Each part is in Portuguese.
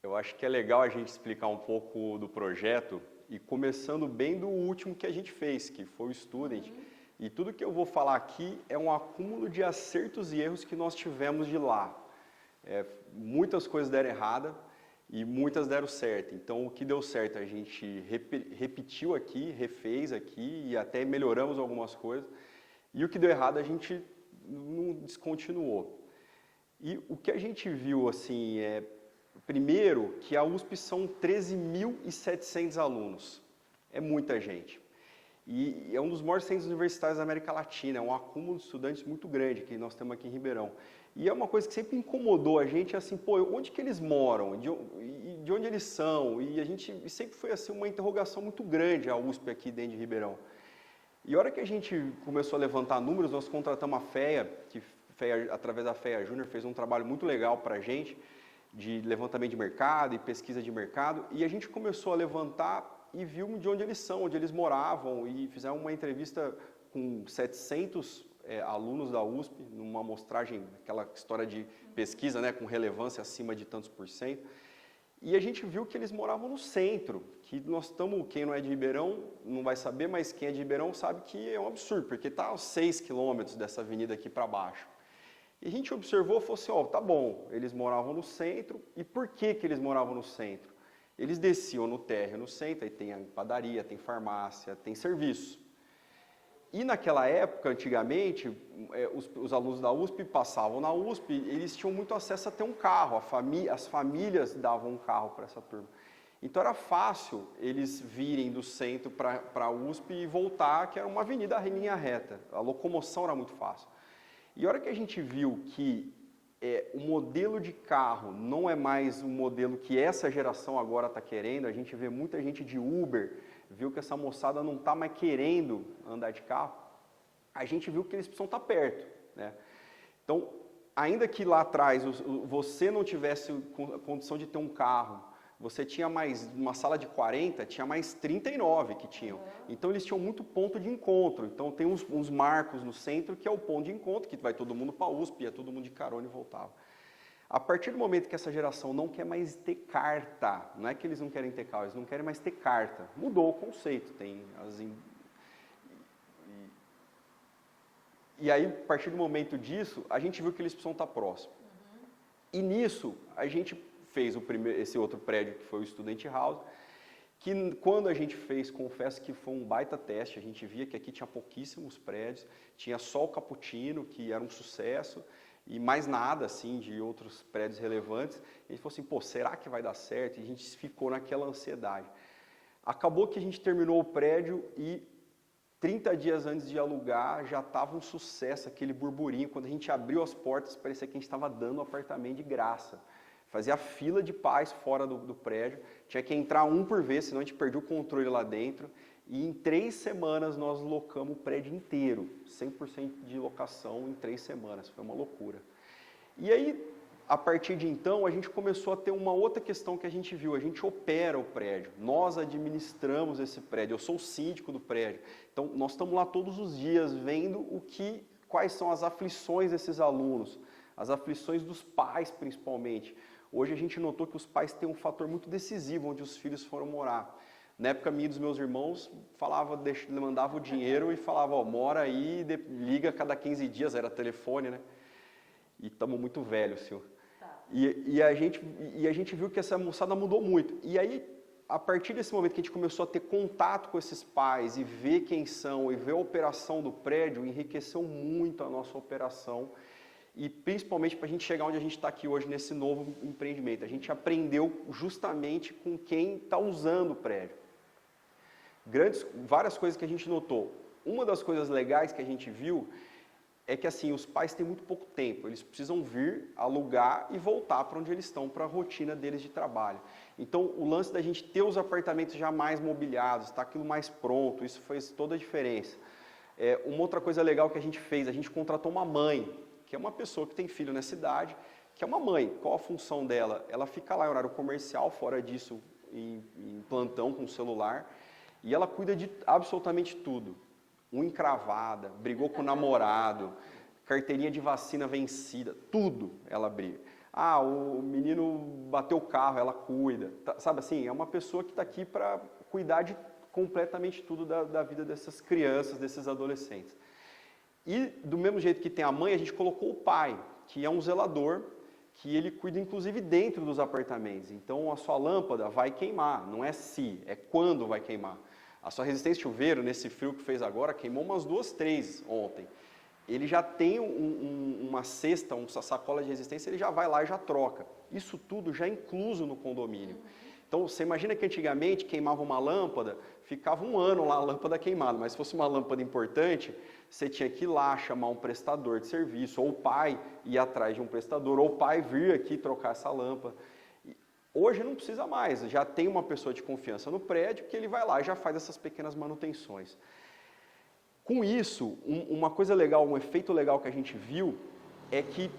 Eu acho que é legal a gente explicar um pouco do projeto e começando bem do último que a gente fez, que foi o Student. E tudo que eu vou falar aqui é um acúmulo de acertos e erros que nós tivemos de lá. Muitas coisas deram errada e muitas deram certo. Então, o que deu certo a gente repetiu aqui, refez aqui e até melhoramos algumas coisas. E o que deu errado a gente não descontinuou. E o que a gente viu, assim, primeiro, que a USP são 13.700 alunos. É muita gente. E é um dos maiores centros universitários da América Latina, é um acúmulo de estudantes muito grande que nós temos aqui em Ribeirão. E é uma coisa que sempre incomodou a gente, assim, pô, onde que eles moram? De onde eles são? E sempre foi assim uma interrogação muito grande a USP aqui dentro de Ribeirão. E a hora que a gente começou a levantar números, nós contratamos a FEA, através da FEA Júnior, fez um trabalho muito legal para a gente, de levantamento de mercado e pesquisa de mercado, e a gente começou a levantar e viu de onde eles são, onde eles moravam, e fizeram uma entrevista com 700 alunos da USP, numa amostragem, aquela história de pesquisa, né, com relevância acima de tantos por cento, e a gente viu que eles moravam no centro, que nós estamos, quem não é de Ribeirão não vai saber, mas quem é de Ribeirão sabe que é um absurdo, porque está aos 6 quilômetros dessa avenida aqui para baixo. E a gente observou e falou assim, ó, tá bom, eles moravam no centro, e por que eles moravam no centro? Eles desciam no térreo no centro, aí tem a padaria, tem farmácia, tem serviço. E naquela época, antigamente, os alunos da USP passavam na USP, eles tinham muito acesso a ter um carro, as famílias davam um carro para essa turma. Então era fácil eles virem do centro para a USP e voltar, que era uma avenida em linha reta, a locomoção era muito fácil. E a hora que a gente viu que o modelo de carro não é mais um modelo que essa geração agora está querendo, a gente vê muita gente de Uber, viu que essa moçada não está mais querendo andar de carro, a gente viu que eles precisam estar perto, né? Então, ainda que lá atrás você não tivesse condição de ter um carro, você tinha mais, uma sala de 40, tinha mais 39 que tinham. Então eles tinham muito ponto de encontro. Então tem uns marcos no centro que é o ponto de encontro, que vai todo mundo para a USP, ia todo mundo de carona e voltava. A partir do momento que essa geração não quer mais ter carta, não é que eles não querem ter carro, eles não querem mais ter carta. Mudou o conceito. E aí, a partir do momento disso, a gente viu que eles precisam estar próximos. E nisso, a gente fez esse outro prédio, que foi o Student House, que quando a gente fez, confesso que foi um baita teste, a gente via que aqui tinha pouquíssimos prédios, tinha só o Cappuccino, que era um sucesso, e mais nada, assim, de outros prédios relevantes. E a gente falou assim, pô, será que vai dar certo? E a gente ficou naquela ansiedade. Acabou que a gente terminou o prédio e 30 dias antes de alugar, já estava um sucesso, aquele burburinho. Quando a gente abriu as portas, parecia que a gente estava dando um apartamento de graça. Fazia fila de pais fora do prédio, tinha que entrar um por vez, senão a gente perdia o controle lá dentro. E em 3 semanas nós locamos o prédio inteiro, 100% de locação em 3 semanas, foi uma loucura. E aí, a partir de então, a gente começou a ter uma outra questão que a gente viu, a gente opera o prédio, nós administramos esse prédio, eu sou o síndico do prédio. Então, nós estamos lá todos os dias vendo quais são as aflições desses alunos, as aflições dos pais principalmente. Hoje a gente notou que os pais têm um fator muito decisivo onde os filhos foram morar. Na época minha e dos meus irmãos, mandava o dinheiro e falava, ó, mora aí, liga a cada 15 dias, era telefone, né? E estamos muito velhos, senhor. Tá. E a gente viu que essa moçada mudou muito. E aí, a partir desse momento que a gente começou a ter contato com esses pais e ver quem são e ver a operação do prédio, enriqueceu muito a nossa operação. E principalmente para a gente chegar onde a gente está aqui hoje nesse novo empreendimento. A gente aprendeu justamente com quem está usando o prédio. Várias coisas que a gente notou. Uma das coisas legais que a gente viu é que assim, os pais têm muito pouco tempo. Eles precisam vir, alugar e voltar para onde eles estão, para a rotina deles de trabalho. Então, o lance da gente ter os apartamentos já mais mobiliados, estar aquilo mais pronto, isso fez toda a diferença. Uma outra coisa legal que a gente fez, a gente contratou uma mãe, que é uma pessoa que tem filho nessa idade, que é uma mãe. Qual a função dela? Ela fica lá em horário comercial, fora disso, em plantão com o celular, e ela cuida de absolutamente tudo. Unha encravada, brigou com o namorado, carteirinha de vacina vencida, tudo ela briga. Ah, o menino bateu o carro, ela cuida. Sabe assim, é uma pessoa que está aqui para cuidar de completamente tudo da vida dessas crianças, desses adolescentes. E do mesmo jeito que tem a mãe, a gente colocou o pai, que é um zelador, que ele cuida inclusive dentro dos apartamentos. Então a sua lâmpada vai queimar, não é se, é quando vai queimar. A sua resistência de chuveiro, nesse frio que fez agora, queimou umas 2, 3 ontem. Ele já tem uma cesta, uma sacola de resistência, ele já vai lá e já troca. Isso tudo já é incluso no condomínio. Então, você imagina que antigamente queimava uma lâmpada, ficava 1 ano lá a lâmpada queimada, mas se fosse uma lâmpada importante, você tinha que ir lá chamar um prestador de serviço, ou o pai ir atrás de um prestador, ou o pai vir aqui trocar essa lâmpada. Hoje não precisa mais, já tem uma pessoa de confiança no prédio que ele vai lá e já faz essas pequenas manutenções. Com isso, uma coisa legal, um efeito legal que a gente viu é que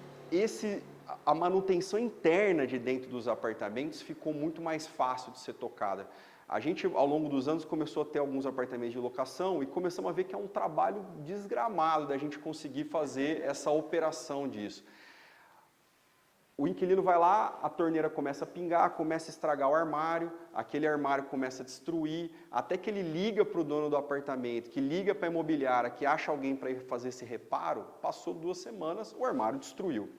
a manutenção interna de dentro dos apartamentos ficou muito mais fácil de ser tocada. A gente, ao longo dos anos, começou a ter alguns apartamentos de locação e começamos a ver que é um trabalho desgramado da gente conseguir fazer essa operação disso. O inquilino vai lá, a torneira começa a pingar, começa a estragar o armário, aquele armário começa a destruir, até que ele liga para o dono do apartamento, que liga para a imobiliária, que acha alguém para ir fazer esse reparo, passou 2 semanas, o armário destruiu.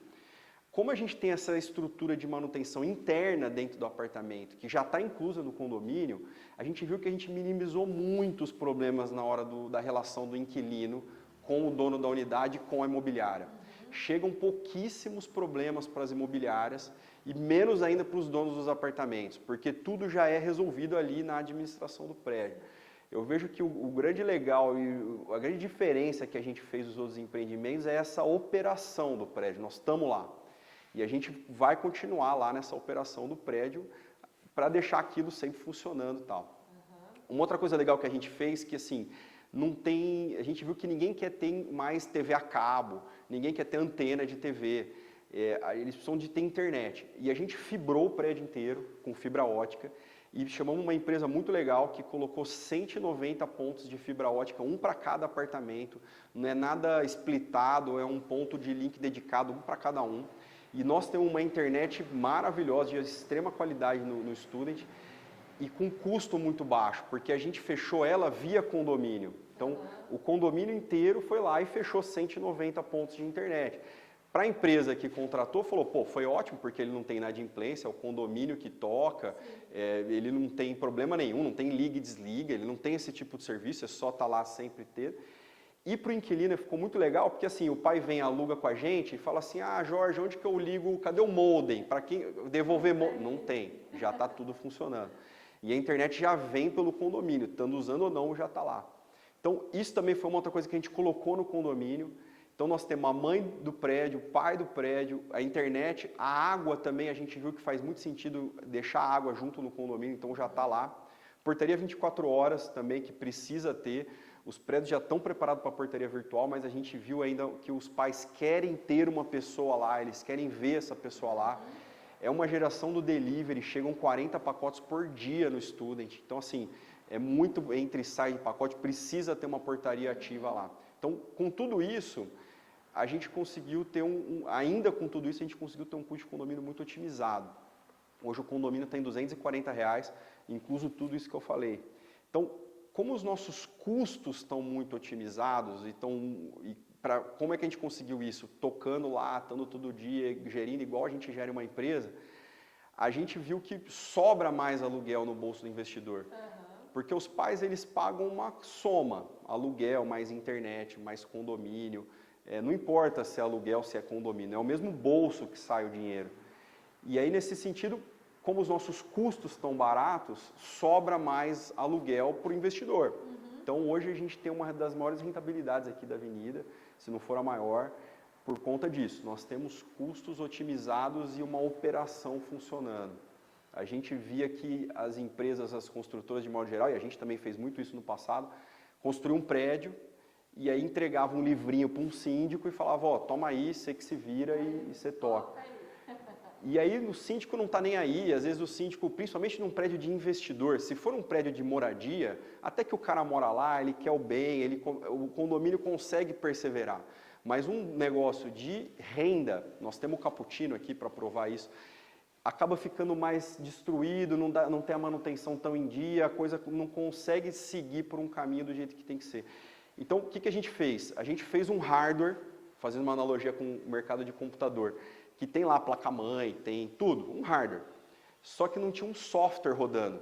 Como a gente tem essa estrutura de manutenção interna dentro do apartamento, que já está inclusa no condomínio, a gente viu que a gente minimizou muitos problemas na hora da relação do inquilino com o dono da unidade, com a imobiliária. Chegam pouquíssimos problemas para as imobiliárias e menos ainda para os donos dos apartamentos, porque tudo já é resolvido ali na administração do prédio. Eu vejo que o grande legal e a grande diferença que a gente fez dos outros empreendimentos é essa operação do prédio. Nós estamos lá e a gente vai continuar lá nessa operação do prédio para deixar aquilo sempre funcionando e tal. Uma outra coisa legal que a gente fez que assim, a gente viu que ninguém quer ter mais TV a cabo, ninguém quer ter antena de TV, eles precisam de ter internet. E a gente fibrou o prédio inteiro com fibra ótica e chamamos uma empresa muito legal que colocou 190 pontos de fibra ótica, um para cada apartamento, não é nada splitado, é um ponto de link dedicado, um para cada um. E nós temos uma internet maravilhosa, de extrema qualidade no Student e com custo muito baixo, porque a gente fechou ela via condomínio. Então, o condomínio inteiro foi lá e fechou 190 pontos de internet. Para a empresa que contratou, falou, pô, foi ótimo, porque ele não tem inadimplência, é o condomínio que toca, ele não tem problema nenhum, não tem liga e desliga, ele não tem esse tipo de serviço, é só estar lá sempre ter. E para o inquilino ficou muito legal, porque assim, o pai vem, aluga com a gente e fala assim, ah, Jorge, onde que eu ligo, cadê o modem? Para quem devolver modem? Não tem, já está tudo funcionando. E a internet já vem pelo condomínio, estando usando ou não, já está lá. Então, isso também foi uma outra coisa que a gente colocou no condomínio. Então, nós temos a mãe do prédio, o pai do prédio, a internet, a água também, a gente viu que faz muito sentido deixar a água junto no condomínio, então já está lá. Portaria 24 horas também, que precisa ter. Os prédios já estão preparados para a portaria virtual, mas a gente viu ainda que os pais querem ter uma pessoa lá, eles querem ver essa pessoa lá. É uma geração do delivery, chegam 40 pacotes por dia no Student. Então, assim, é muito entre e sai de pacote, precisa ter uma portaria ativa lá. Então, com tudo isso, a gente conseguiu ter ainda com tudo isso, a gente conseguiu ter um custo de condomínio muito otimizado. Hoje o condomínio está em R$240, incluso tudo isso que eu falei. Então, como os nossos custos estão muito otimizados, como é que a gente conseguiu isso? Tocando lá, estando todo dia, gerindo igual a gente gera uma empresa, a gente viu que sobra mais aluguel no bolso do investidor. Porque os pais, eles pagam uma soma, aluguel, mais internet, mais condomínio, não importa se é aluguel, se é condomínio, é o mesmo bolso que sai o dinheiro. E aí, nesse sentido, como os nossos custos estão baratos, sobra mais aluguel para o investidor. Então, hoje a gente tem uma das maiores rentabilidades aqui da Avenida, se não for a maior, por conta disso. Nós temos custos otimizados e uma operação funcionando. A gente via que as empresas, as construtoras de modo geral, e a gente também fez muito isso no passado, construiu um prédio e aí entregava um livrinho para um síndico e falava, ó, toma aí, você que se vira e você toca. E aí o síndico não está nem aí, às vezes o síndico, principalmente num prédio de investidor, se for um prédio de moradia, até que o cara mora lá, ele quer o bem, o condomínio consegue perseverar. Mas um negócio de renda, nós temos o cappuccino aqui para provar isso, acaba ficando mais destruído, não tem a manutenção tão em dia, a coisa não consegue seguir por um caminho do jeito que tem que ser. Então, o que a gente fez? A gente fez um hardware, fazendo uma analogia com o mercado de computador, que tem lá a placa-mãe, tem tudo, um hardware. Só que não tinha um software rodando.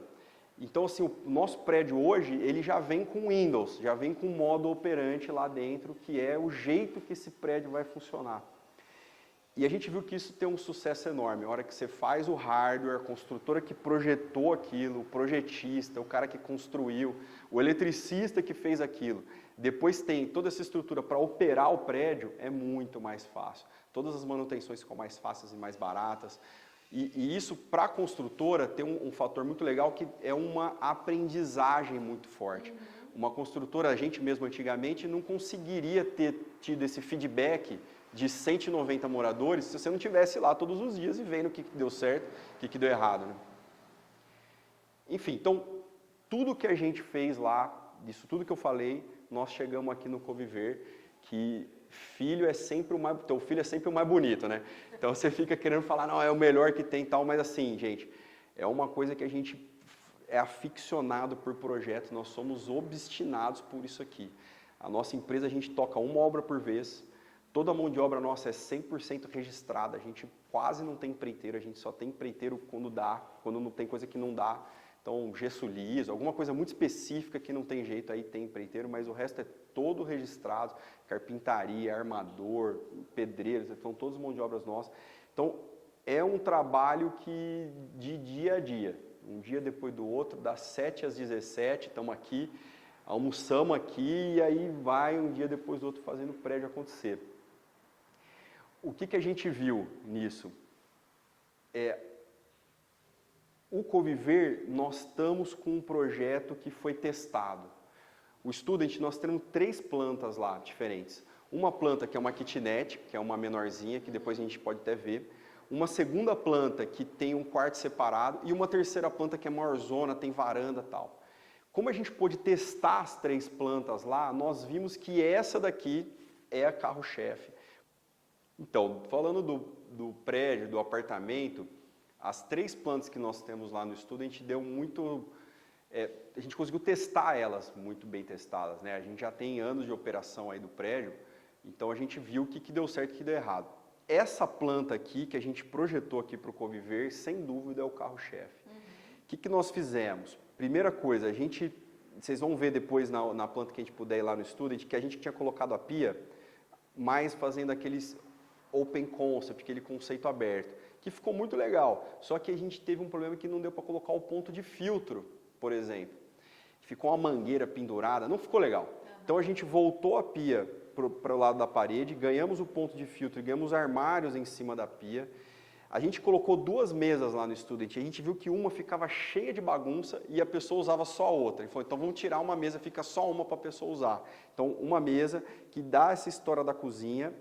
Então, assim, o nosso prédio hoje, ele já vem com Windows, já vem com modo operante lá dentro, que é o jeito que esse prédio vai funcionar. E a gente viu que isso tem um sucesso enorme. A hora que você faz o hardware, a construtora que projetou aquilo, o projetista, o cara que construiu, o eletricista que fez aquilo, depois tem toda essa estrutura para operar o prédio, é muito mais fácil. Todas as manutenções ficam mais fáceis e mais baratas. E isso, para a construtora, tem um fator muito legal que é uma aprendizagem muito forte. Uma construtora, a gente mesmo antigamente, não conseguiria ter tido esse feedback de 190 moradores se você não estivesse lá todos os dias e vendo o que deu certo, o que deu errado. Né? Enfim, então, tudo que a gente fez lá, disso tudo que eu falei, nós chegamos aqui no Coviver, que filho é sempre teu filho é sempre o mais bonito, né? Então você fica querendo falar, não, é o melhor que tem e tal, mas assim, gente, é uma coisa que a gente é aficionado por projetos, nós somos obstinados por isso aqui. A nossa empresa, a gente toca uma obra por vez, toda a mão de obra nossa é 100% registrada, a gente quase não tem empreiteiro, a gente só tem empreiteiro quando dá, quando não tem coisa que não dá. Então, gesso liso, alguma coisa muito específica que não tem jeito, aí tem empreiteiro, mas o resto é todo registrado, carpintaria, armador, pedreiros, são todos mão de obras nossas. Então, é um trabalho que de dia a dia, um dia depois do outro, das 7 às 17, estamos aqui, almoçamos aqui e aí vai um dia depois do outro fazendo o prédio acontecer. O que a gente viu nisso? O Coviver, nós estamos com um projeto que foi testado. O Student, nós temos 3 plantas lá diferentes. Uma planta que é uma kitnet, que é uma menorzinha, que depois a gente pode até ver. Uma segunda planta que tem um quarto separado e uma terceira planta que é maiorzona, tem varanda e tal. Como a gente pôde testar as 3 plantas lá, nós vimos que essa daqui é a carro-chefe. Então, falando do prédio, do apartamento, as 3 plantas que nós temos lá no estudo, a gente deu muito... a gente conseguiu testar elas, muito bem testadas, né? A gente já tem anos de operação aí do prédio, então a gente viu o que deu certo e o que deu errado. Essa planta aqui, que a gente projetou aqui para o Coviver, sem dúvida é o carro-chefe. O que nós fizemos? Primeira coisa, vocês vão ver depois na planta que a gente puder ir lá no Student, que a gente tinha colocado a pia, mais fazendo aqueles open concept, aquele conceito aberto, que ficou muito legal. Só que a gente teve um problema que não deu para colocar o ponto de filtro, por exemplo. Ficou uma mangueira pendurada, não ficou legal. Então a gente voltou a pia para o lado da parede, ganhamos o ponto de filtro e ganhamos armários em cima da pia. A gente colocou 2 mesas lá no Student, a gente viu que uma ficava cheia de bagunça e a pessoa usava só a outra. Ele falou, então vamos tirar uma mesa, fica só uma para a pessoa usar. Então uma mesa que dá essa história da cozinha.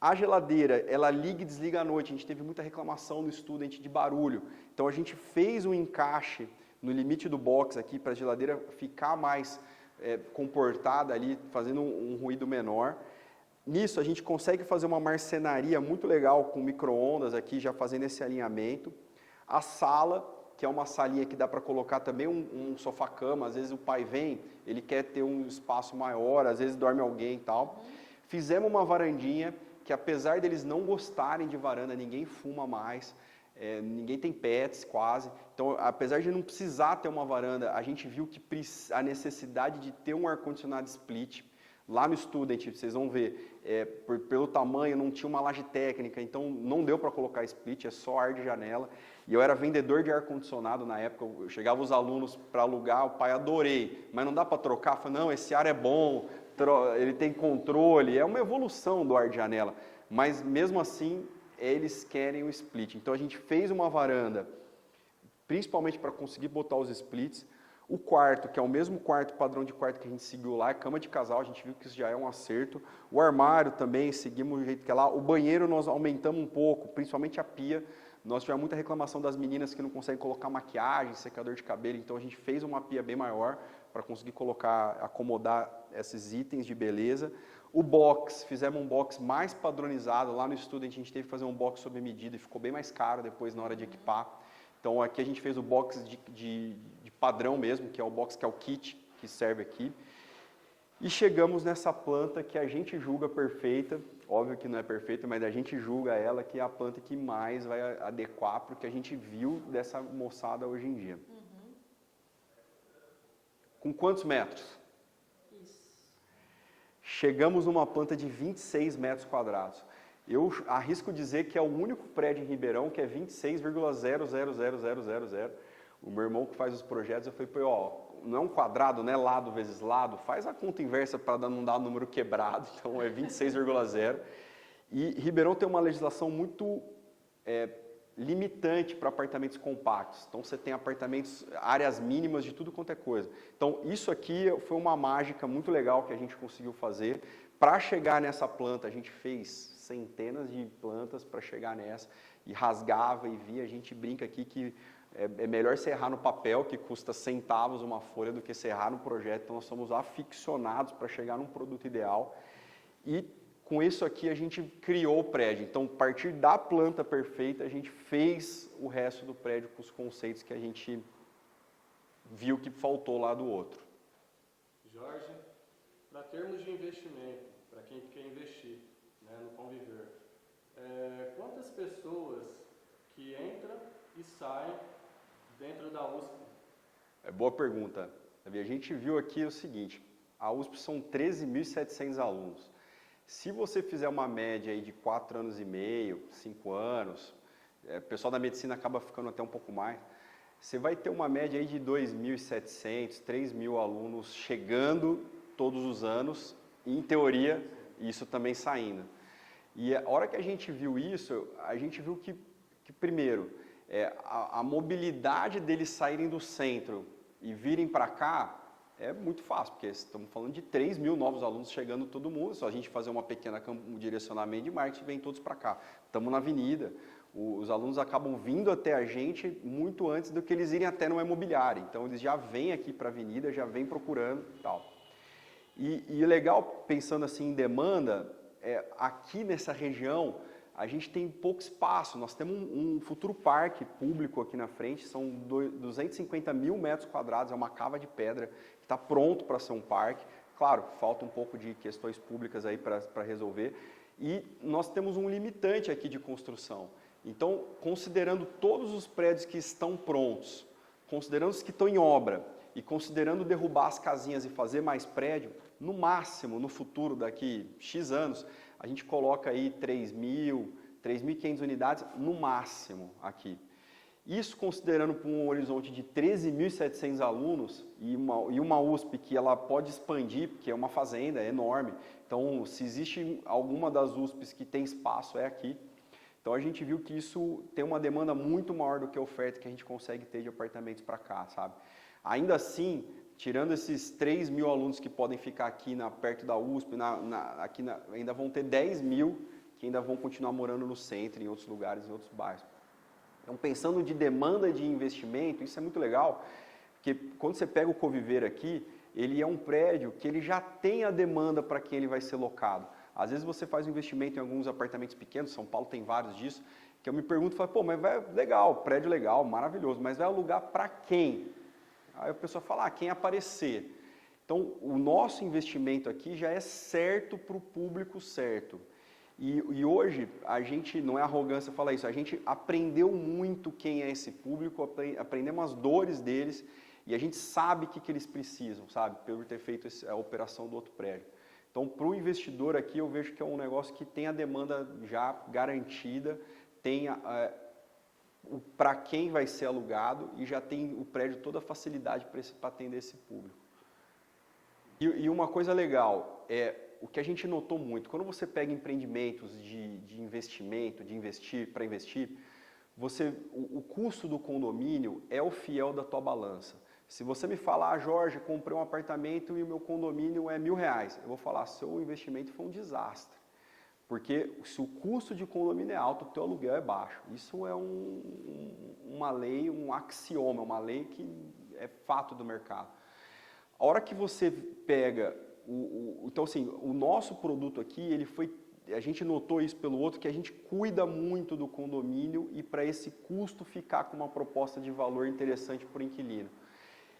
A geladeira, ela liga e desliga à noite, a gente teve muita reclamação no Student de barulho. Então a gente fez um encaixe no limite do box aqui para a geladeira ficar mais comportada ali, fazendo um ruído menor. Nisso a gente consegue fazer uma marcenaria muito legal com micro-ondas aqui, já fazendo esse alinhamento. A sala, que é uma salinha que dá para colocar também um sofá-cama, às vezes o pai vem, ele quer ter um espaço maior, às vezes dorme alguém e tal. Fizemos uma varandinha, que apesar deles não gostarem de varanda, ninguém fuma mais, ninguém tem pets quase. Então, apesar de não precisar ter uma varanda, a gente viu que a necessidade de ter um ar-condicionado split. Lá no Student, vocês vão ver, pelo tamanho, não tinha uma laje técnica, então não deu para colocar split, é só ar de janela. E eu era vendedor de ar-condicionado na época, eu chegava os alunos para alugar, o pai, adorei, mas não dá para trocar? Eu falei, não, esse ar é bom, ele tem controle, é uma evolução do ar de janela. Mas mesmo assim, eles querem o split. Então a gente fez uma varanda, principalmente para conseguir botar os splits. O quarto, que é o mesmo padrão de quarto que a gente seguiu lá, é cama de casal, a gente viu que isso já é um acerto. O armário também, seguimos do jeito que é lá. O banheiro nós aumentamos um pouco, principalmente a pia. Nós tivemos muita reclamação das meninas que não conseguem colocar maquiagem, secador de cabelo, então a gente fez uma pia bem maior para conseguir acomodar esses itens de beleza. O box, fizemos um box mais padronizado. Lá no Student a gente teve que fazer um box sob medida e ficou bem mais caro depois na hora de equipar. Então aqui a gente fez o box de padrão mesmo, que é o box que é o kit que serve aqui. E chegamos nessa planta que a gente julga perfeita, óbvio que não é perfeita, mas a gente julga ela que é a planta que mais vai adequar para o que a gente viu dessa moçada hoje em dia. Com quantos metros? Chegamos numa planta de 26 metros quadrados. Eu arrisco dizer que é o único prédio em Ribeirão que é 26,000000. O meu irmão que faz os projetos, eu falei, ó, não é um quadrado, né, lado vezes lado, faz a conta inversa para não dar o número quebrado, então é 26,0. E Ribeirão tem uma legislação muito limitante para apartamentos compactos. Então você tem apartamentos, áreas mínimas de tudo quanto é coisa. Então isso aqui foi uma mágica muito legal que a gente conseguiu fazer. Para chegar nessa planta, a gente fez centenas de plantas para chegar nessa e rasgava e via. A gente brinca aqui que é melhor serrar no papel, que custa centavos uma folha, do que serrar no projeto. Então nós somos aficionados para chegar num produto ideal. E com isso aqui a gente criou o prédio. Então, a partir da planta perfeita, a gente fez o resto do prédio com os conceitos que a gente viu que faltou lá do outro. Jorge, para termos de investimento, para quem quer investir, né, no Conviver, quantas pessoas que entram e saem dentro da USP? Boa pergunta. A gente viu aqui o seguinte, a USP são 13.700 alunos. Se você fizer uma média aí de 4 anos e meio, 5 anos, o pessoal da medicina acaba ficando até um pouco mais, você vai ter uma média aí de 2.700, 3.000 alunos chegando todos os anos, e, em teoria, isso também saindo. E a hora que a gente viu isso, a gente viu que primeiro, a mobilidade deles saírem do centro e virem para cá, é muito fácil, porque estamos falando de 3.000 novos alunos chegando todo mundo, só a gente fazer uma pequena direcionamento de marketing, vem todos para cá. Estamos na avenida, os alunos acabam vindo até a gente muito antes do que eles irem até numa imobiliária, então eles já vêm aqui para a avenida, já vêm procurando e tal. E legal, pensando assim em demanda, aqui nessa região, a gente tem pouco espaço, nós temos um futuro parque público aqui na frente, são 250 mil metros quadrados, é uma cava de pedra, que está pronto para ser um parque. Claro, falta um pouco de questões públicas aí para resolver. E nós temos um limitante aqui de construção. Então, considerando todos os prédios que estão prontos, considerando os que estão em obra, e considerando derrubar as casinhas e fazer mais prédio, no máximo, no futuro, daqui X anos, a gente coloca aí 3.500 unidades no máximo aqui. Isso considerando para um horizonte de 13.700 alunos e uma USP que ela pode expandir, porque é uma fazenda, é enorme. Então, se existe alguma das USPs que tem espaço, é aqui. Então, a gente viu que isso tem uma demanda muito maior do que a oferta que a gente consegue ter de apartamentos para cá, sabe? Ainda assim, tirando esses 3.000 alunos que podem ficar aqui perto da USP, ainda vão ter 10.000 que ainda vão continuar morando no centro, em outros lugares, em outros bairros. Então, pensando de demanda de investimento, isso é muito legal, porque quando você pega o Coviver aqui, ele é um prédio que ele já tem a demanda para quem ele vai ser locado. Às vezes você faz um investimento em alguns apartamentos pequenos, São Paulo tem vários disso, que eu me pergunto, pô, mas legal, prédio legal, maravilhoso, mas vai alugar para quem? Aí a pessoa fala, quem aparecer. Então, o nosso investimento aqui já é certo para o público certo. E hoje, a gente, não é arrogância falar isso, a gente aprendeu muito quem é esse público, aprendemos as dores deles e a gente sabe o que eles precisam, sabe? Pelo ter feito a operação do outro prédio. Então, para o investidor aqui, eu vejo que é um negócio que tem a demanda já garantida, tem para quem vai ser alugado e já tem o prédio toda a facilidade para atender esse público. E uma coisa legal, o que a gente notou muito, quando você pega empreendimentos de investimento, para investir, o custo do condomínio é o fiel da tua balança. Se você me falar, Jorge, comprei um apartamento e o meu condomínio é R$1.000, eu vou falar, seu investimento foi um desastre. Porque se o custo de condomínio é alto, o teu aluguel é baixo. Isso é uma lei, um axioma, uma lei que é fato do mercado. A hora que você pega Então, assim, o nosso produto aqui, a gente notou isso pelo outro, que a gente cuida muito do condomínio e para esse custo ficar com uma proposta de valor interessante para o inquilino.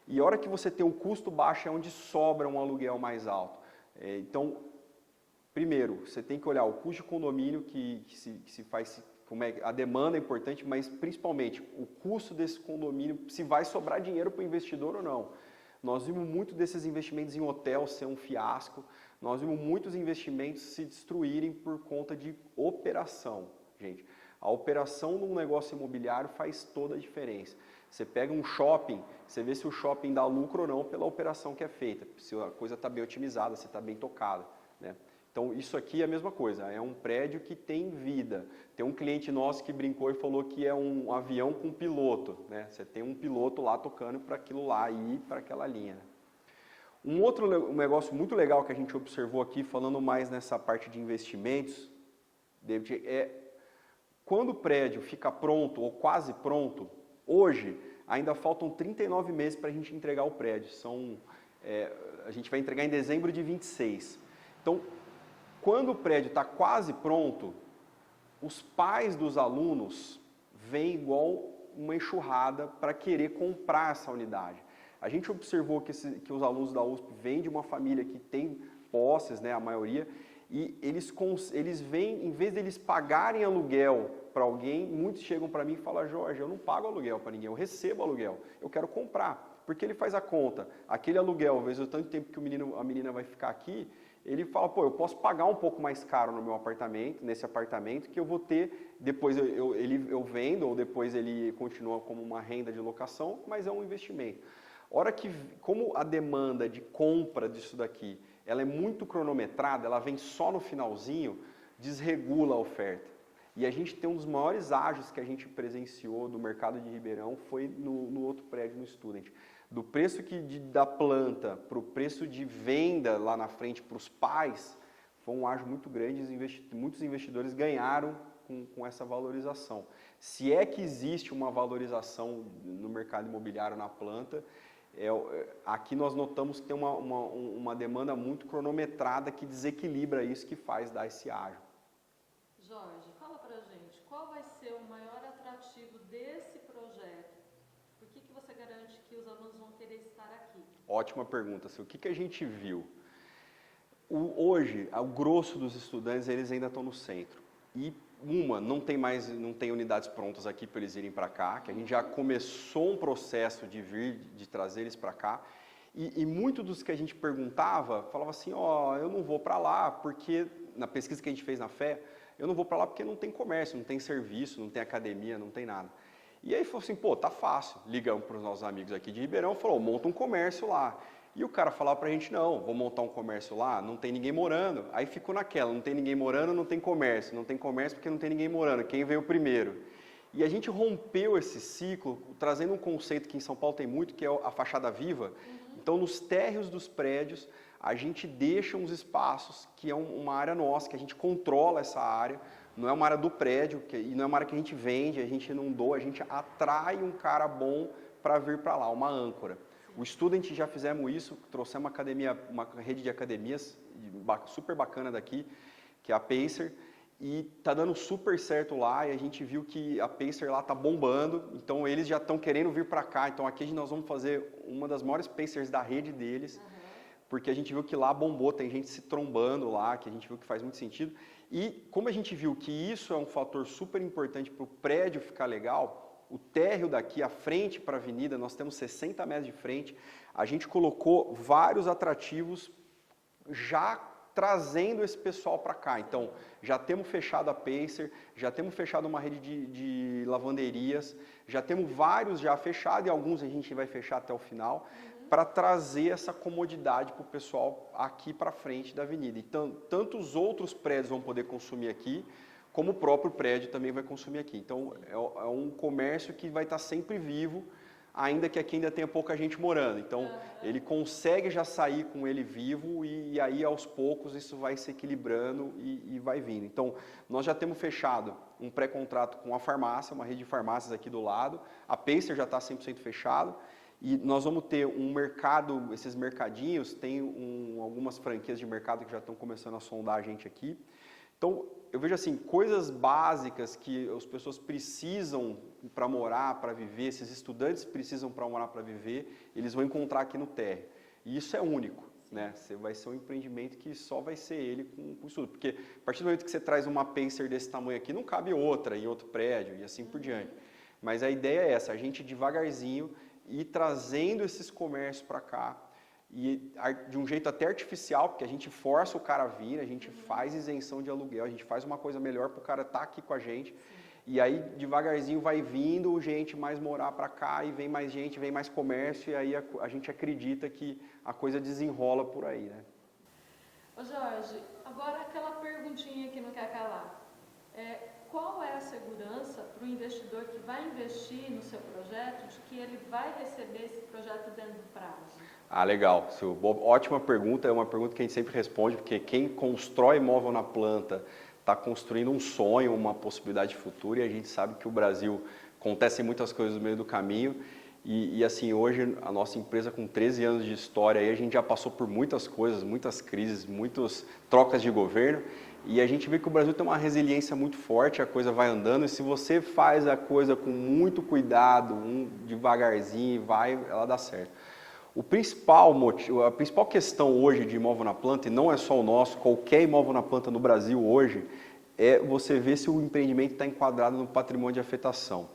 E a hora que você tem um custo baixo é onde sobra um aluguel mais alto. Então, primeiro, você tem que olhar o custo de condomínio que se faz, a demanda é importante, mas principalmente o custo desse condomínio, se vai sobrar dinheiro para o investidor ou não. Nós vimos muito desses investimentos em hotel ser um fiasco, nós vimos muitos investimentos se destruírem por conta de operação, gente. A operação num negócio imobiliário faz toda a diferença. Você pega um shopping, você vê se o shopping dá lucro ou não pela operação que é feita, se a coisa está bem otimizada, se está bem tocada, né? Então, isso aqui é a mesma coisa, é um prédio que tem vida. Tem um cliente nosso que brincou e falou que é um avião com piloto, né? Você tem um piloto lá tocando para aquilo lá e para aquela linha. Um negócio muito legal que a gente observou aqui, falando mais nessa parte de investimentos, David, quando o prédio fica pronto ou quase pronto, hoje ainda faltam 39 meses para a gente entregar o prédio. A gente vai entregar em dezembro de 26. Então, quando o prédio está quase pronto, os pais dos alunos vêm igual uma enxurrada para querer comprar essa unidade. A gente observou que os alunos da USP vêm de uma família que tem posses, né, a maioria, e eles vêm, em vez de eles pagarem aluguel para alguém, muitos chegam para mim e falam: Jorge, eu não pago aluguel para ninguém, eu recebo aluguel, eu quero comprar. Porque ele faz a conta, aquele aluguel, às vezes o tanto tempo que a menina vai ficar aqui, ele fala: pô, eu posso pagar um pouco mais caro no meu apartamento, nesse apartamento, que eu vou ter, depois eu vendo, ou depois ele continua como uma renda de locação, mas é um investimento. Como a demanda de compra disso daqui, ela é muito cronometrada, ela vem só no finalzinho, desregula a oferta. E a gente tem um dos maiores ágios que a gente presenciou do mercado de Ribeirão, foi no outro prédio, no Student. Do preço da planta para o preço de venda lá na frente para os pais, foi um ágio muito grande, muitos investidores ganharam com essa valorização. Se é que existe uma valorização no mercado imobiliário na planta, aqui nós notamos que tem uma demanda muito cronometrada que desequilibra isso, que faz dar esse ágio. Jorge, fala pra gente, qual vai ser o maior atrativo desse projeto? Por que você garante que os alunos vão querer estar aqui? Ótima pergunta, Sil. O que a gente viu? Hoje, o grosso dos estudantes, eles ainda estão no centro. E não tem unidades prontas aqui para eles irem para cá, que a gente já começou um processo de trazer eles para cá. E muitos dos que a gente perguntava, falava assim: eu não vou para lá, porque, na pesquisa que a gente fez na FE, eu não vou para lá porque não tem comércio, não tem serviço, não tem academia, não tem nada. E aí falou assim: pô, tá fácil. Ligamos para os nossos amigos aqui de Ribeirão, falou: monta um comércio lá. E o cara falava pra gente: não, vou montar um comércio lá, não tem ninguém morando. Aí ficou naquela: não tem ninguém morando, não tem comércio. Não tem comércio porque não tem ninguém morando. Quem veio primeiro? E a gente rompeu esse ciclo, trazendo um conceito que em São Paulo tem muito, que é a fachada viva. Então, nos térreos dos prédios, a gente deixa uns espaços, que é uma área nossa, que a gente controla essa área. Não é uma área do prédio, e não é uma área que a gente vende, a gente não doa, a gente atrai um cara bom para vir para lá, uma âncora. O Student já fizemos isso, trouxemos uma rede de academias super bacana daqui, que é a Pacer, e está dando super certo lá, e a gente viu que a Pacer lá está bombando, então eles já estão querendo vir para cá. Então aqui nós vamos fazer uma das maiores Pacers da rede deles, porque a gente viu que lá bombou, tem gente se trombando lá, que a gente viu que faz muito sentido. E como a gente viu que isso é um fator super importante para o prédio ficar legal, o térreo daqui, a frente para a avenida, nós temos 60 metros de frente, a gente colocou vários atrativos já trazendo esse pessoal para cá. Então, já temos fechado a Pacer, já temos fechado uma rede de lavanderias, já temos vários já fechados e alguns a gente vai fechar até o final, para trazer essa comodidade para o pessoal aqui para frente da avenida. Então, tanto os outros prédios vão poder consumir aqui, como o próprio prédio também vai consumir aqui. Então, é um comércio que vai estar sempre vivo, ainda que aqui ainda tenha pouca gente morando. Então, ele consegue já sair com ele vivo e aí, aos poucos, isso vai se equilibrando e vai vindo. Então, nós já temos fechado um pré-contrato com a farmácia, uma rede de farmácias aqui do lado. A Pacer já está 100% fechado. E nós vamos ter um mercado, esses mercadinhos, tem algumas franquias de mercado que já estão começando a sondar a gente aqui. Então, eu vejo assim, coisas básicas que as pessoas precisam para morar, para viver, esses estudantes precisam para morar, para viver, eles vão encontrar aqui no térreo. E isso é único, né? Você vai ser um empreendimento que só vai ser ele com estudo. Porque a partir do momento que você traz uma Pacer desse tamanho aqui, não cabe outra em outro prédio e assim por diante. Mas a ideia é essa, a gente devagarzinho ir trazendo esses comércios para cá, e de um jeito até artificial, porque a gente força o cara a vir, a gente faz isenção de aluguel, a gente faz uma coisa melhor para o cara estar aqui com a gente. E aí devagarzinho vai vindo gente mais morar para cá, e vem mais gente, vem mais comércio, e aí a gente acredita que a coisa desenrola por aí, né? Ô Jorge, agora aquela perguntinha que não quer calar. Qual é a segurança para o investidor que vai investir no seu projeto de que ele vai receber esse projeto dentro do prazo? Ah, legal. Ótima pergunta, é uma pergunta que a gente sempre responde, porque quem constrói imóvel na planta está construindo um sonho, uma possibilidade futura, e a gente sabe que o Brasil acontecem muitas coisas no meio do caminho, e assim, hoje a nossa empresa com 13 anos de história, aí, a gente já passou por muitas coisas, muitas crises, muitas trocas de governo, e a gente vê que o Brasil tem uma resiliência muito forte, a coisa vai andando, e se você faz a coisa com muito cuidado, devagarzinho, ela dá certo. A principal questão hoje de imóvel na planta, e não é só o nosso, qualquer imóvel na planta no Brasil hoje, é você ver se o empreendimento está enquadrado no patrimônio de afetação.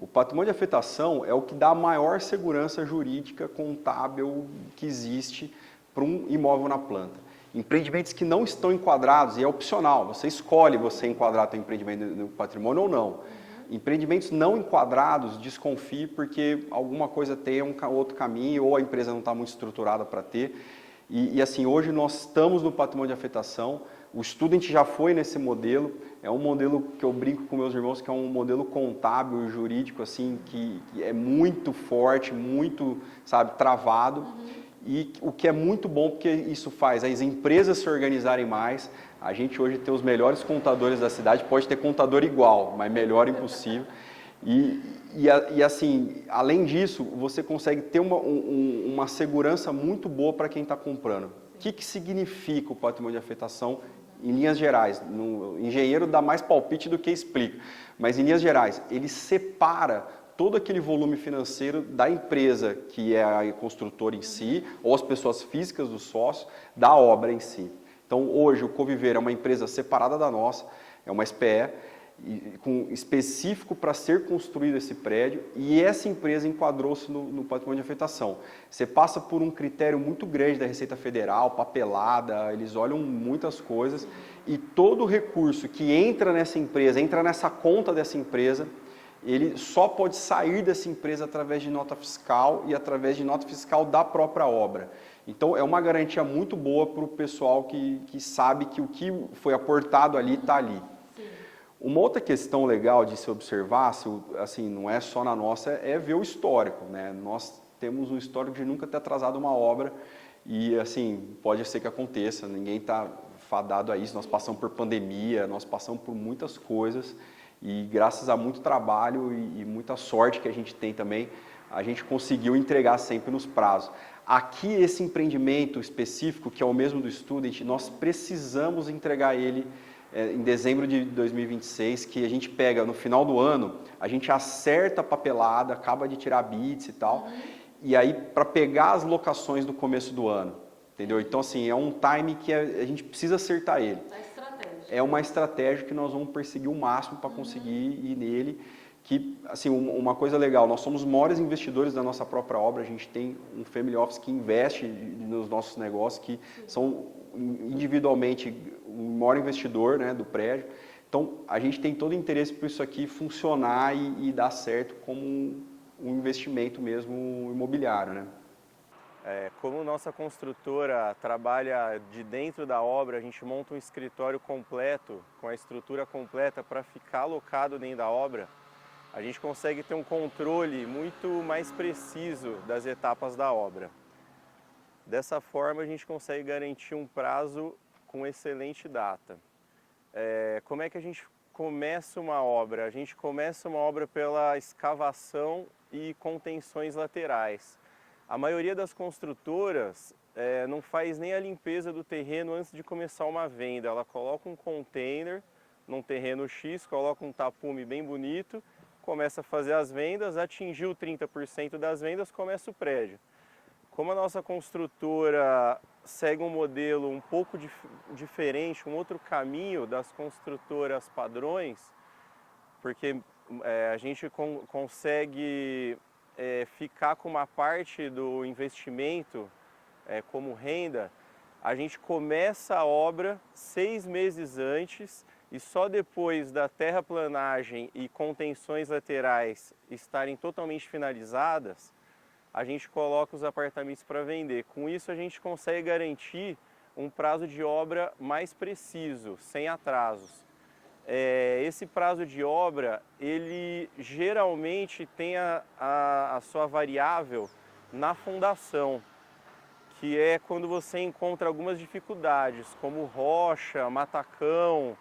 O patrimônio de afetação é o que dá a maior segurança jurídica contábil que existe para um imóvel na planta. Empreendimentos que não estão enquadrados, e é opcional, você escolhe você enquadrar seu empreendimento no patrimônio ou não. Empreendimentos não enquadrados, desconfie, porque alguma coisa tem outro caminho, ou a empresa não está muito estruturada para ter. E assim, hoje nós estamos no patrimônio de afetação, o Student já foi nesse modelo, é um modelo que eu brinco com meus irmãos, que é um modelo contábil e jurídico, assim, que é muito forte, muito, travado. E o que é muito bom, porque isso faz as empresas se organizarem mais. A gente hoje tem os melhores contadores da cidade, pode ter contador igual, mas melhor impossível. E assim, além disso, você consegue ter uma segurança muito boa para quem está comprando. O que significa o patrimônio de afetação em linhas gerais? O engenheiro dá mais palpite do que explica, mas em linhas gerais, ele separa todo aquele volume financeiro da empresa, que é a construtora em si, ou as pessoas físicas dos sócios, da obra em si. Então, hoje, o Coviver é uma empresa separada da nossa, é uma SPE, específico para ser construído esse prédio, e essa empresa enquadrou-se no patrimônio de afetação. Você passa por um critério muito grande da Receita Federal, papelada, eles olham muitas coisas, e todo recurso que entra nessa empresa, entra nessa conta dessa empresa, ele só pode sair dessa empresa através de nota fiscal e através de nota fiscal da própria obra. Então, é uma garantia muito boa para o pessoal que sabe que o que foi aportado ali está ali. Sim. Uma outra questão legal de se observar, assim, não é só na nossa, é ver o histórico, né? Nós temos um histórico de nunca ter atrasado uma obra e, assim, pode ser que aconteça, ninguém está fadado a isso, nós passamos por pandemia, nós passamos por muitas coisas, e graças a muito trabalho e muita sorte que a gente tem também, a gente conseguiu entregar sempre nos prazos. Aqui, esse empreendimento específico, que é o mesmo do Student, nós precisamos entregar ele em dezembro de 2026, que a gente pega no final do ano, a gente acerta a papelada, acaba de tirar bits e tal, e aí para pegar as locações do começo do ano, entendeu? Então, assim, é um time que a gente precisa acertar ele. É uma estratégia que nós vamos perseguir o máximo para conseguir ir nele, que, assim, uma coisa legal, nós somos os maiores investidores da nossa própria obra, a gente tem um family office que investe nos nossos negócios, que são individualmente o maior investidor, né, do prédio. Então, a gente tem todo o interesse para isso aqui funcionar e dar certo como um investimento mesmo imobiliário, né? Como nossa construtora trabalha de dentro da obra, a gente monta um escritório completo, com a estrutura completa para ficar alocado dentro da obra, a gente consegue ter um controle muito mais preciso das etapas da obra. Dessa forma, a gente consegue garantir um prazo com excelente data. Como é que a gente começa uma obra? A gente começa uma obra pela escavação e contenções laterais. A maioria das construtoras não faz nem a limpeza do terreno antes de começar uma venda. Ela coloca um container num terreno X, coloca um tapume bem bonito, começa a fazer as vendas, atingiu 30% das vendas, começa o prédio. Como a nossa construtora segue um modelo um pouco diferente, um outro caminho das construtoras padrões, porque a gente consegue ficar com uma parte do investimento como renda, a gente começa a obra 6 meses antes e só depois da terraplanagem e contenções laterais estarem totalmente finalizadas, a gente coloca os apartamentos para vender. Com isso a gente consegue garantir um prazo de obra mais preciso, sem atrasos. Esse prazo de obra, ele geralmente tem a sua variável na fundação, que é quando você encontra algumas dificuldades, como rocha, matacão.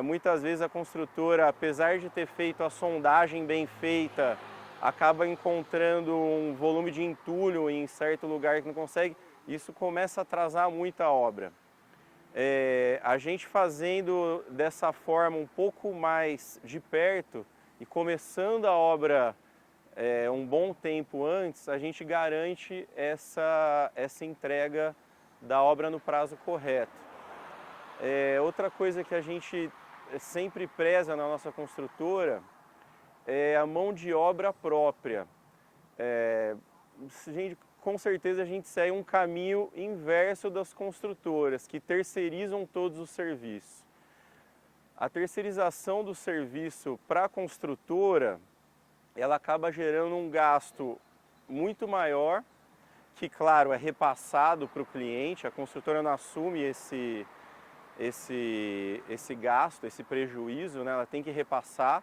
Muitas vezes a construtora, apesar de ter feito a sondagem bem feita, acaba encontrando um volume de entulho em certo lugar que não consegue, isso começa a atrasar muito a obra. A gente fazendo dessa forma um pouco mais de perto e começando a obra um bom tempo antes, a gente garante essa entrega da obra no prazo correto. Outra coisa que a gente sempre preza na nossa construtora é a mão de obra própria. Com certeza a gente segue um caminho inverso das construtoras, que terceirizam todos os serviços. A terceirização do serviço para a construtora, ela acaba gerando um gasto muito maior, que claro, é repassado para o cliente, a construtora não assume esse gasto, esse prejuízo, né? Ela tem que repassar.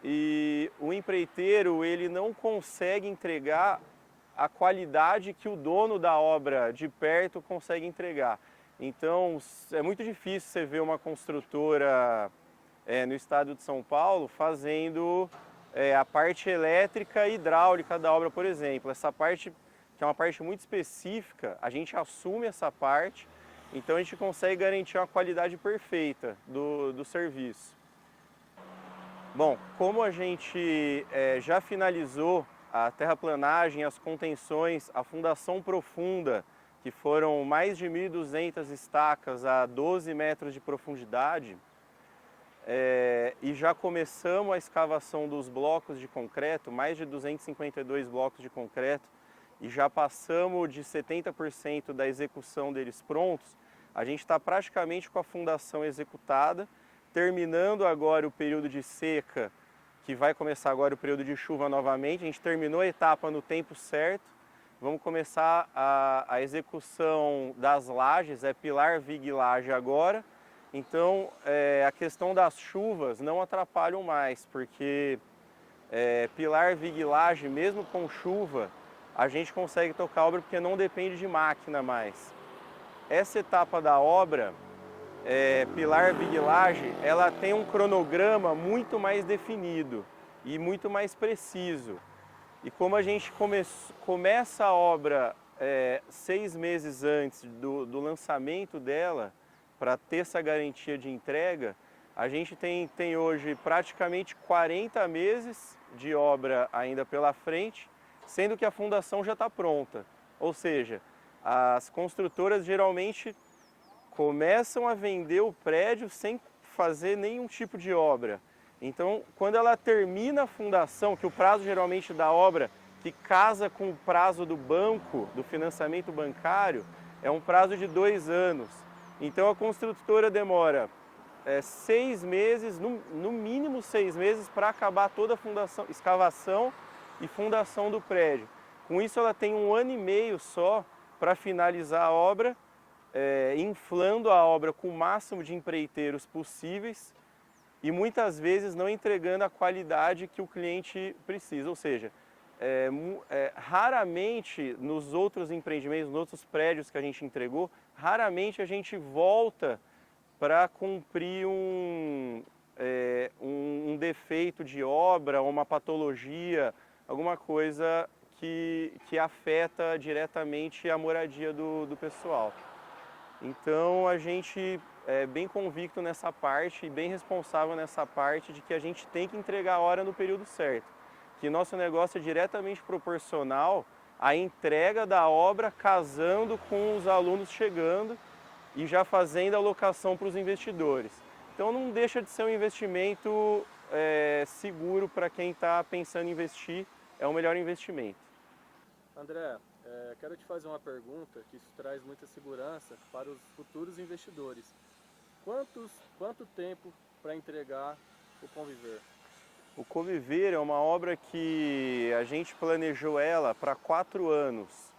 E o empreiteiro, ele não consegue entregar a qualidade que o dono da obra de perto consegue entregar. Então, é muito difícil você ver uma construtora no estado de São Paulo fazendo a parte elétrica e hidráulica da obra, por exemplo. Essa parte, que é uma parte muito específica, a gente assume essa parte, então a gente consegue garantir uma qualidade perfeita do serviço. Bom, como a gente já finalizou a terraplanagem, as contenções, a fundação profunda, que foram mais de 1.200 estacas a 12 metros de profundidade, e já começamos a escavação dos blocos de concreto, mais de 252 blocos de concreto, e já passamos de 70% da execução deles prontos, a gente está praticamente com a fundação executada, terminando agora o período de seca, que vai começar agora o período de chuva novamente. A gente terminou a etapa no tempo certo. Vamos começar a execução das lajes, pilar, viga e laje agora. Então, a questão das chuvas não atrapalham mais, porque pilar, viga e laje, mesmo com chuva, a gente consegue tocar a obra porque não depende de máquina mais. Essa etapa da obra, pilar, viga e laje, ela tem um cronograma muito mais definido e muito mais preciso. E como a gente começa a obra 6 meses antes do lançamento dela, para ter essa garantia de entrega, a gente tem hoje praticamente 40 meses de obra ainda pela frente, sendo que a fundação já está pronta. Ou seja, as construtoras geralmente começam a vender o prédio sem fazer nenhum tipo de obra. Então, quando ela termina a fundação, que o prazo geralmente da obra, que casa com o prazo do banco, do financiamento bancário, é um prazo de 2 anos. Então, a construtora demora 6 meses, no mínimo 6 meses, para acabar toda a fundação, escavação e fundação do prédio. Com isso, ela tem 1 ano e meio só para finalizar a obra, inflando a obra com o máximo de empreiteiros possíveis e muitas vezes não entregando a qualidade que o cliente precisa. Ou seja, raramente nos outros empreendimentos, nos outros prédios que a gente entregou, raramente a gente volta para cumprir um defeito de obra, uma patologia, alguma coisa que afeta diretamente a moradia do pessoal. Então a gente é bem convicto nessa parte e bem responsável nessa parte de que a gente tem que entregar a hora no período certo. Que nosso negócio é diretamente proporcional à entrega da obra casando com os alunos chegando e já fazendo a alocação para os investidores. Então não deixa de ser um investimento seguro para quem está pensando em investir, é o melhor investimento. André, quero te fazer uma pergunta que isso traz muita segurança para os futuros investidores. Quanto tempo para entregar o Conviver? O Conviver é uma obra que a gente planejou ela para 4 anos,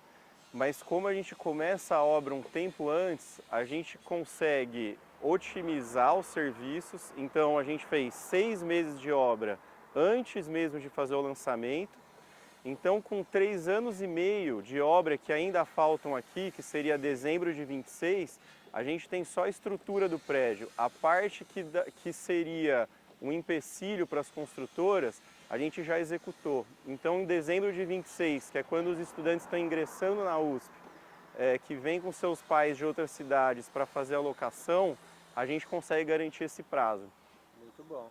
mas como a gente começa a obra um tempo antes, a gente consegue otimizar os serviços. Então a gente fez 6 meses de obra antes mesmo de fazer o lançamento. Então, com 3 anos e meio de obra que ainda faltam aqui, que seria dezembro de 26, a gente tem só a estrutura do prédio. A parte que seria um empecilho para as construtoras, a gente já executou. Então, em dezembro de 26, que é quando os estudantes estão ingressando na USP, que vêm com seus pais de outras cidades para fazer a locação, a gente consegue garantir esse prazo. Muito bom.